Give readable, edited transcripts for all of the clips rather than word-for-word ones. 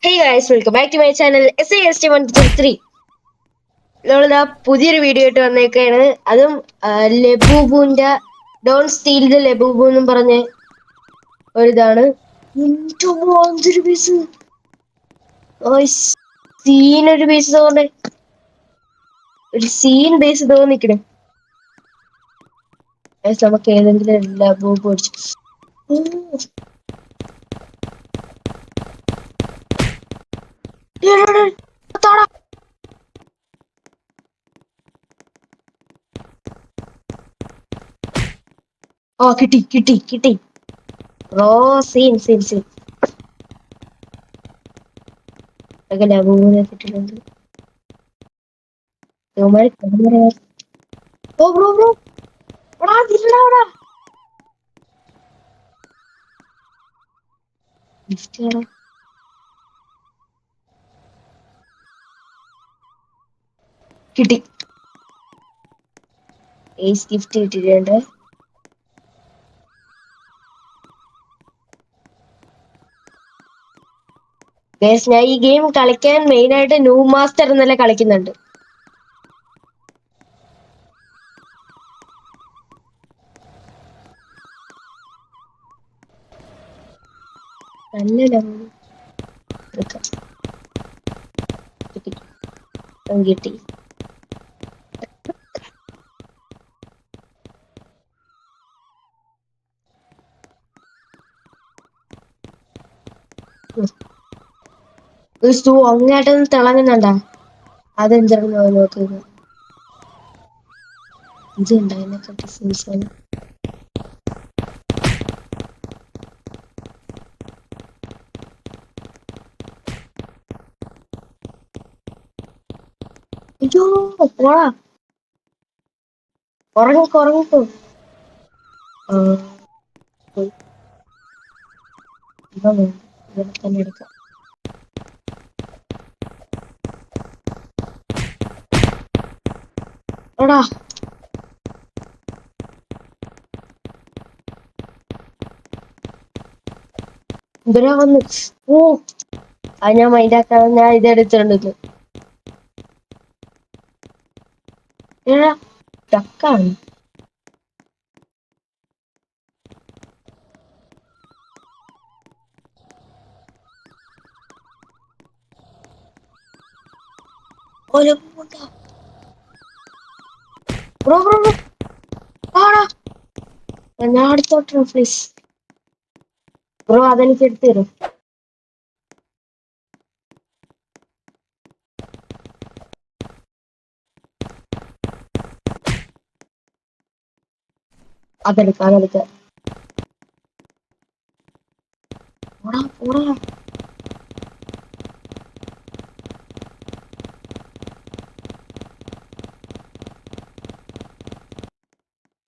Hey guys, welcome back to my channel SAST123. നമ്മളിതാ പുതിയൊരു video ആയിട്ട് വന്നേക്കാണ്. അതും ലബൂബുവിന്റെ ഡോൺ സ്റ്റീൽ ദ ലബൂബു എന്നും പറഞ്ഞ ഒരിതാണ്. എന്തൊരു പീസ് സീനൊരു പീസ് തോന്നേ, ഒരു സീൻ ബേസ് തോന്നിക്കണേ. നമുക്ക് ഏതെങ്കിലും ലബൂബ് അടിച്ചു. ആ കിട്ടി റോ സീൻ ഒക്കെ ലബൂബിനെ കിട്ടിയിട്ടുണ്ട്. ഓ ബ്രോ കിട്ടി. ഏസ് ഗിഫ്റ്റ് കിട്ടിയിട്ടുണ്ട്. ഞാൻ ഈ ഗെയിം കളിക്കാൻ മെയിൻ ആയിട്ട് ന്യൂ മാസ്റ്റർ എന്നല്ല കളിക്കുന്നുണ്ട്. നല്ല കിട്ടി. അങ്ങേട്ടൊന്ന് തിളങ്ങുന്നുണ്ടാ? അതെന്താണെന്ന് നോക്കുക. ഇത് ഉണ്ടായിരുന്നൊക്കെ ഡിഫൻസാണ്. അയ്യോ പോടാ, ഉറങ്ങിക്കോ. ഇവിടെ തന്നെ എടുക്കാം. എടാ ഇവരാ വന്ന്. ഓ അത് ഞാൻ മൈൻഡാക്കാതെ ഞാൻ ഇതെടുത്തിട്ടുണ്ട്. ഏടാ ടക്കാണ്. ബ്രോ ആടാ, ഞാൻ അടുത്തോട്ട് പ്ലീസ് ബ്രോ, അതെനിക്ക് എടുത്തു തരും. അതെടുക്കാം. പോടാ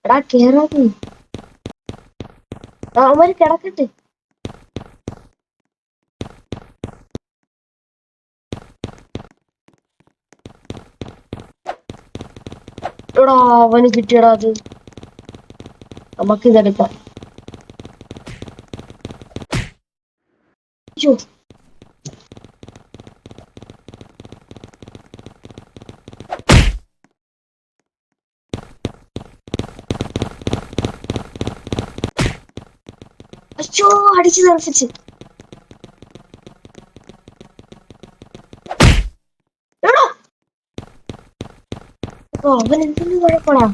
എടാ കേറാതെ. അവന്മാര് കിടക്കട്ടെ. എടാ അവന് കിട്ടിയടാ അത്. നമുക്ക് ഇതെടുക്കാം. അയ്യോ അയ്യോ അടിച്ചു തെറിപ്പിച്ച്. അവൻ എന്തിനു കുഴപ്പമാ?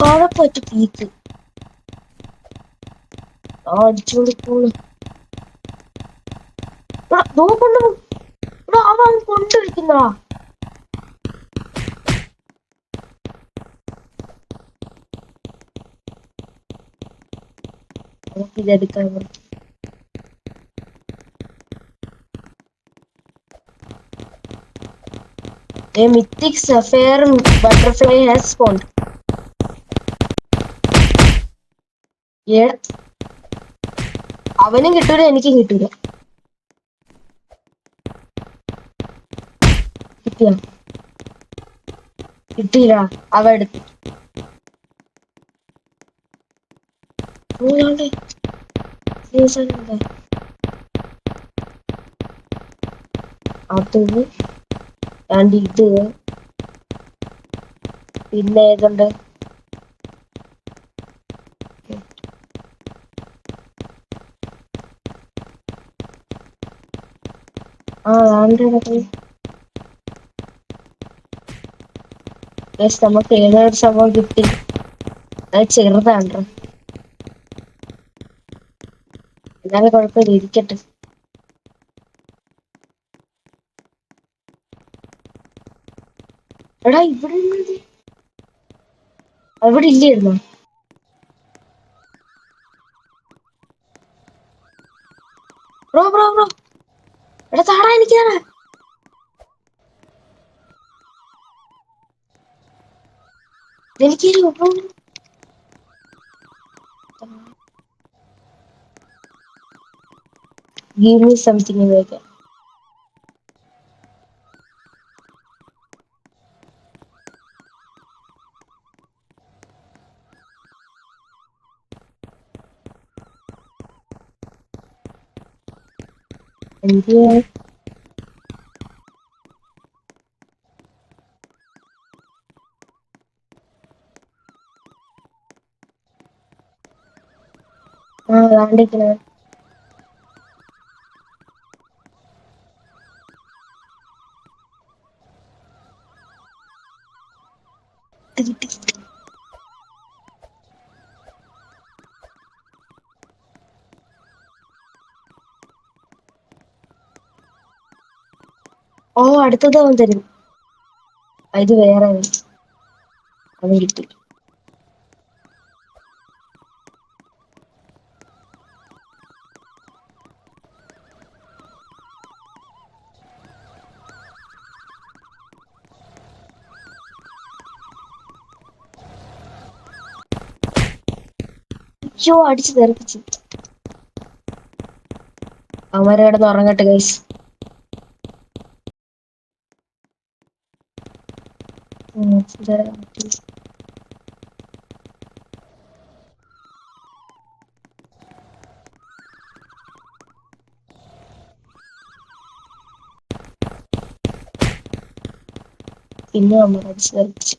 കുഴപ്പറ്റ പീക്ക് അടിച്ചോളിപ്പോള്. അവൻ കൊണ്ടുവയ്ക്കുന്നതാ. നമുക്ക് ഇതെടുക്കാൻ. A mythic sapphire butterfly has spawned. അവനും കിട്ടൂല, എനിക്കും കിട്ടൂല. കിട്ടിയില്ല. അവ എടുത്തു. അത് ആൻഡ് ഇത് പിന്നെ ഏതുണ്ട്? ആണ്ട് നമുക്ക് ഏതൊരു സംഭവം കിട്ടി. അത് ചെറുതാണ്ടോ, എന്നാലും കുഴപ്പമില്ല, ഇരിക്കട്ടെ. എടാ ഇവിടെ അവിടെ ഇല്ലായിരുന്നു. ബ്രോ ബ്രോ ബ്രോ, എടാ താടാ, എനിക്കാണ്. എനിക്ക് give me something like എനിക്ക് കാണിക്കണേ. ഓ, അടുത്തത് അവൻ തരും. ഇത് വേറെ അവൻ കിട്ടി. അയ്യോ, അടിച്ചു തെറിപ്പിച്ചു. അവന്മാരെ കിടന്ന് ഉറങ്ങട്ടെ ഗൈസ്. പിന്നെ നമ്മൾ അടിച്ചു തെറിപ്പിച്ചു.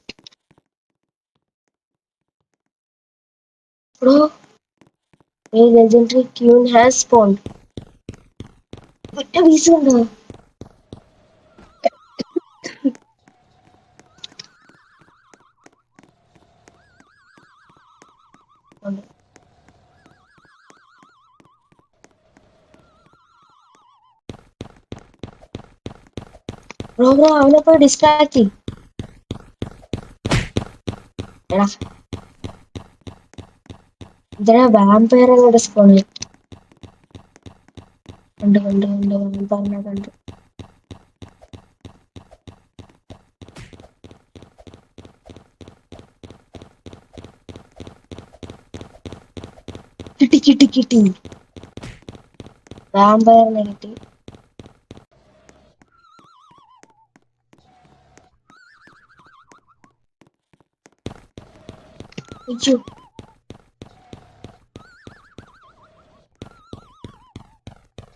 Bro, a legendary queen has spawned. ഒറ്റ പീസ് ഉണ്ടോ? ബ്രോ ബ്രോ, അവനെ പോയി ഡിസ്ട്രാക്ട് ചെയ്യും. എടാ ഇതിനെ വാമ്പയർ കൂടെ സ്പോൺ ചെയ്യും. കണ്ട് കണ്ട് കണ്ട് പറഞ്ഞ കണ്ട്. കിട്ടി കിട്ടി കിട്ടി, വാമ്പയറിനെ കിട്ടി. അയ്യോ,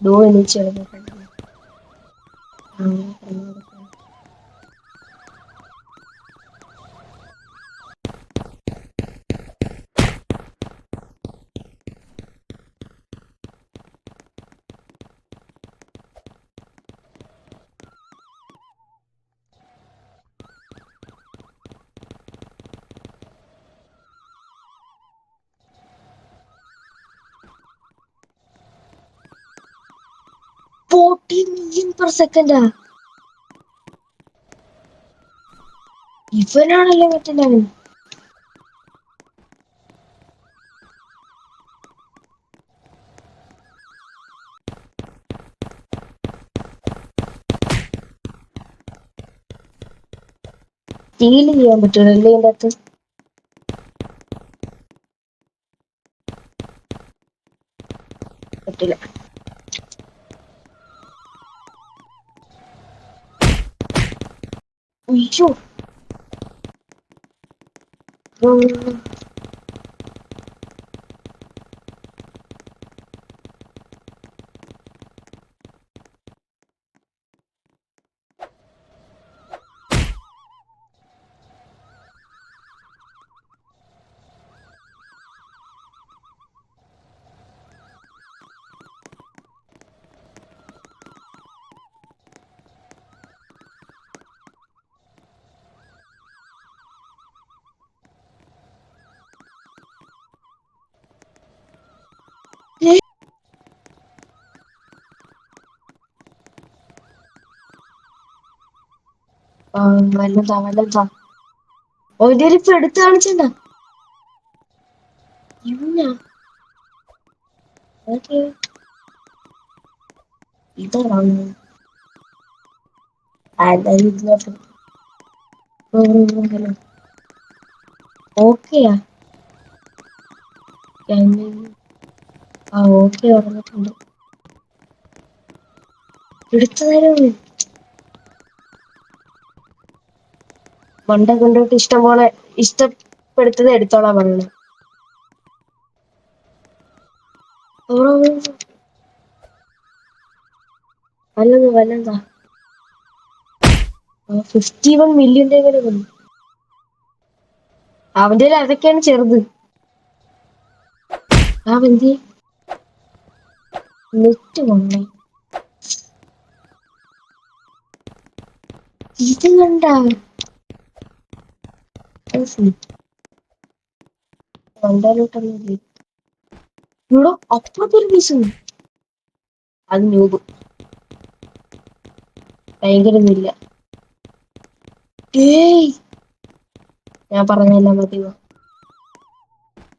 ഡോ എണീച്ചു. ആ 14 million per second. ഇവനാണല്ലോ മറ്റേ ലെവൻ. സ്റ്റീൽ ചെയ്യാൻ പറ്റൂലല്ലേ ഇതിന്റെ അകത്ത്? പറ്റില്ല. അയ്യോ, വല്ലതാ വല്ലതാ ഒരു ഇപ്പൊ എടുത്ത് കാണിച്ചണ്ട ഇവനാ ഓക്കെ ഇതാണ് ഇതിലോട്ട് ഹലോ ഓക്കെയാ ആ ഓക്കെ പറഞ്ഞിട്ടുണ്ട് എടുത്തു തരും മണ്ട കൊണ്ടോട്ട് ഇഷ്ടം പോലെ ഇഷ്ടപ്പെടുത്തത് എടുത്തോളാൻ പറഞ്ഞു വല്ലത് വല്ലതാ 51 മില്യൺ വന്നു അവന്റെ അതൊക്കെയാണ് ചെറുത് അവന്തി നെറ്റ് വന്നേ ഇത് കണ്ടാ വണ്ടാലോട്ടൊന്നും ഇവിടെ അപ്പുറത്തൊരു പീസ് അത് നൂബ് ഭയങ്കരമില്ല ഏയ് ഞാൻ പറഞ്ഞല്ല മതിയോ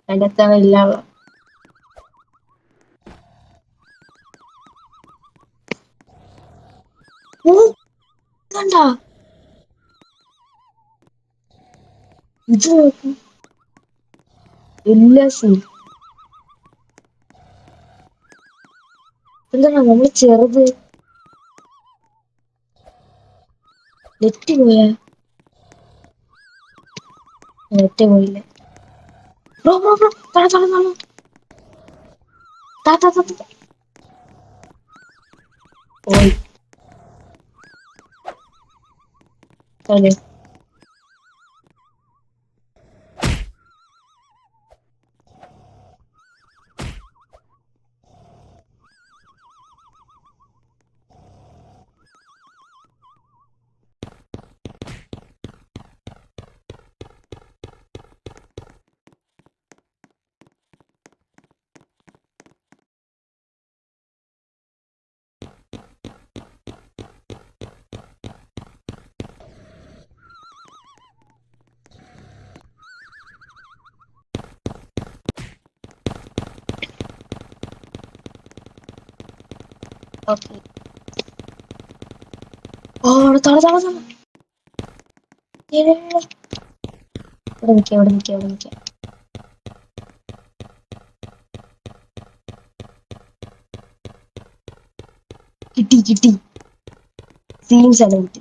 അതിന്റെ അത്ര ഇല്ല കണ്ടാ ഇത് നോക്ക് എല്ലാ സീൻ എന്താണ് നമ്മള് ചെറുത് നെറ്റ് പോയാ നെറ്റ് പോയില്ല ബ്രോ ബ്രോ ബ്രോ താഴെ താഴെ താഴെ താ താ താ താ പോയി അതെ ഓക്കെ ഓ അവിടെ താഴെ താഴെ താഴെ ഇവിടെ നിൽക്കാം ഇവിടെ നിൽക്കാം ഇവിടെ നിൽക്കാം കിട്ടി കിട്ടി സീൻസ് ആണ് കിട്ടി